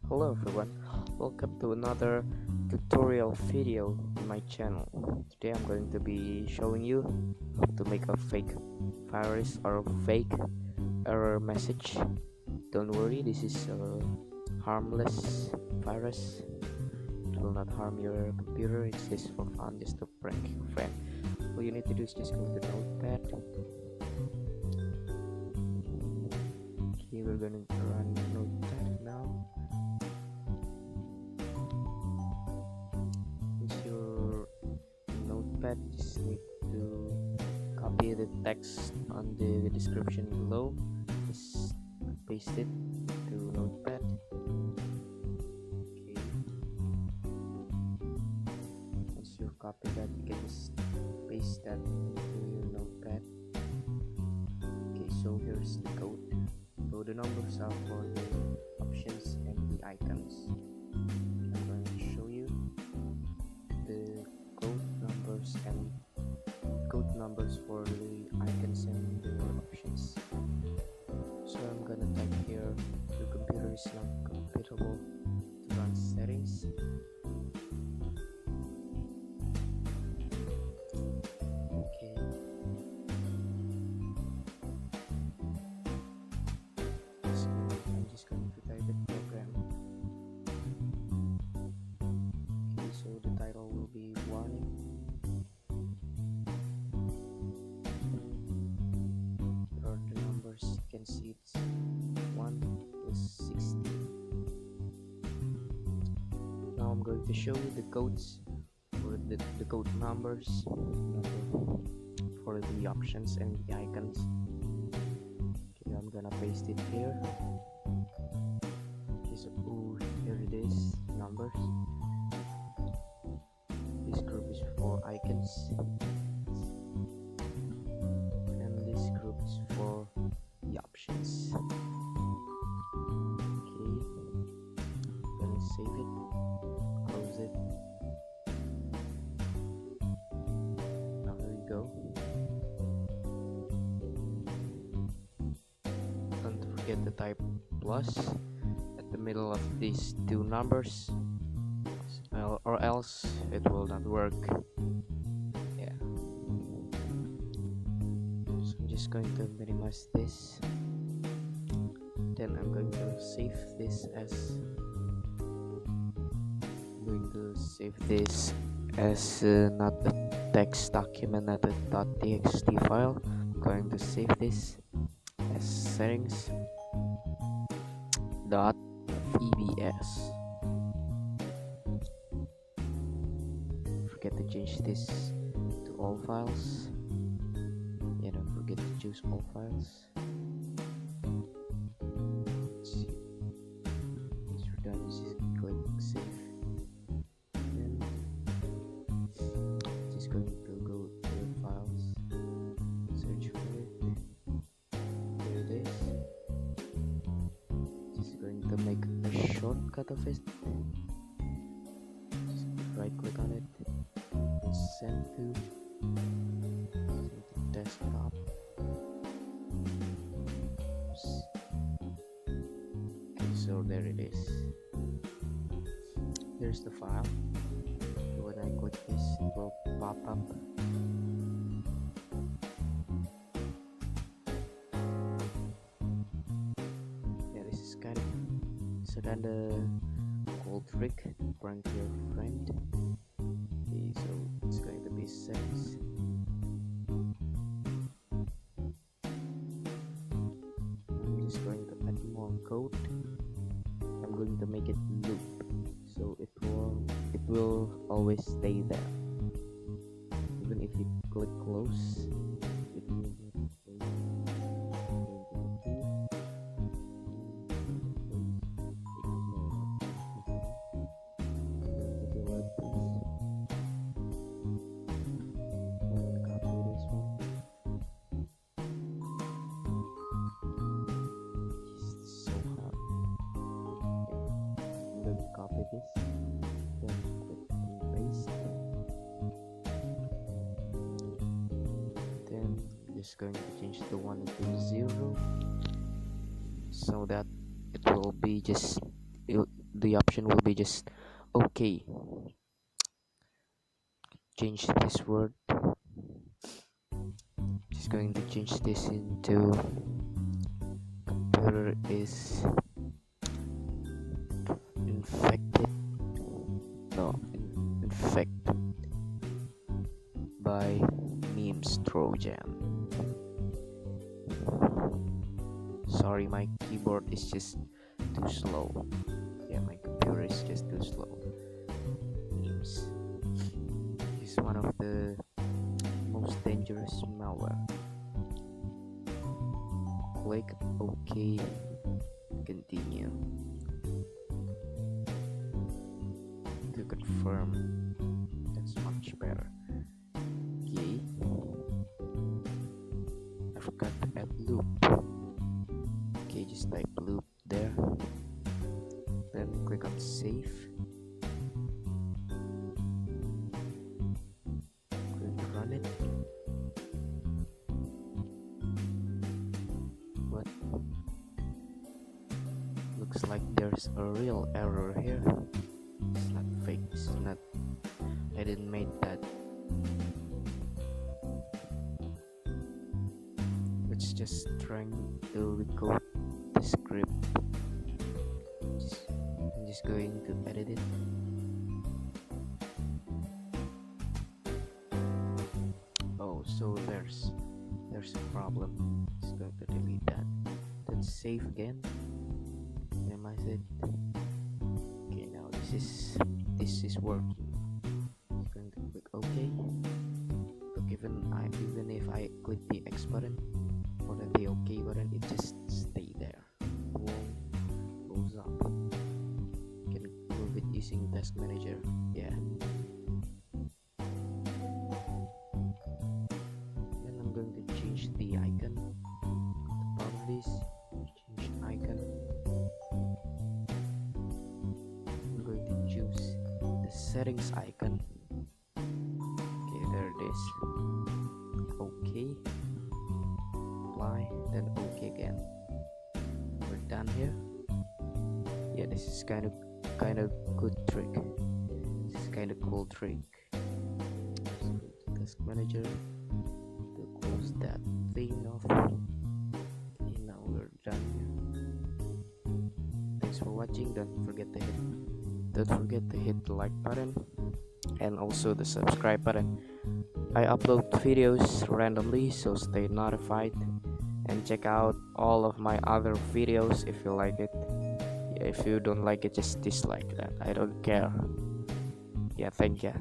Hello everyone, welcome to another tutorial video on my channel. Today I'm going to be showing you how to make a fake virus or fake error message. Don't worry, this is a harmless virus. It will not harm your computer, it's just for fun, just to prank your friend. All you need to do is just go to the notepad. Okay, we're going to run notepad now. Just need to copy the text on the description below, just paste it to notepad. Okay, once you copy that, you can just paste that into your notepad. Okay, so here's the code. So the numbers are for the options and the icons. I'm going to show you the and code numbers for the icons and the options. So I'm gonna type here, your computer is not compatible to run settings. Okay, I'm just going to type it program. Okay, so the title will be warning. You can see it's 1 to 60. Now I'm going to show you the codes for the code numbers for the options and the icons. Okay, I'm gonna paste it here. Okay, so here it is, numbers. This group is for icons, and this group is for the options. Okay, gonna save it, close it. Now here we go. Don't forget to type plus at the middle of these two numbers, or else it will not work. Yeah. So I'm just going to minimize this. Then I'm going to save this as not a text document, not a .txt file. I'm going to save this as settings .vbs. Forget to change this to all files. Yeah, don't forget to choose all files. Let's see. Once you're done, just click save. Then just going to go to your files, search for it. Here it is. Just going to make a shortcut of it. Just right click on it and send to desktop. Okay, so there it is. Here's the file. So when I click this, it will pop up. Yeah, this is kind of so then the cold trick, prank your friend. Okay, so it's going to be settings. I'm just going to add more code. I'm going to make it loop, so it will always stay there. Even if you click close, it will not stay copy this, then click and paste, then just going to change the 1 to 0 so that it will be just the option will be just okay. Change this word. Just going to change this into computer is infected. No, infected by memes Trojan. Sorry, my keyboard is just too slow. Yeah, my computer is just too slow. Memes is one of the most dangerous malware. Click OK, continue to confirm. That's much better. Okay, I forgot to add loop. Okay, just type loop there, then click on save. Run it. What? Looks like there's a real error here. It's not fake. It's not. I didn't make that. Let's just trying to recode the script. I'm just going to edit it. Oh, so there's a problem. Just going to delete that. Then save again. Minimize it. Okay, now this is working. Just going to click OK. Look, even if I click the X button or the OK button, it just stay there. It won't close up. You can move it using Task Manager. Yeah. Then I'm going to change the icon. The problem is change icon. I'm going to choose the settings icon. Okay, there it is. Okay. Apply, then OK again. We're done here. Yeah, this is kind of good trick. This is kind of cool trick. So Task Manager to close that thing off. Okay, now we're done here. Thanks for watching. Don't forget to hit the like button and also the subscribe button. I upload videos randomly, so stay notified, and check out all of my other videos if you like it. If you don't like it, just dislike that. I don't care. Yeah, thank you.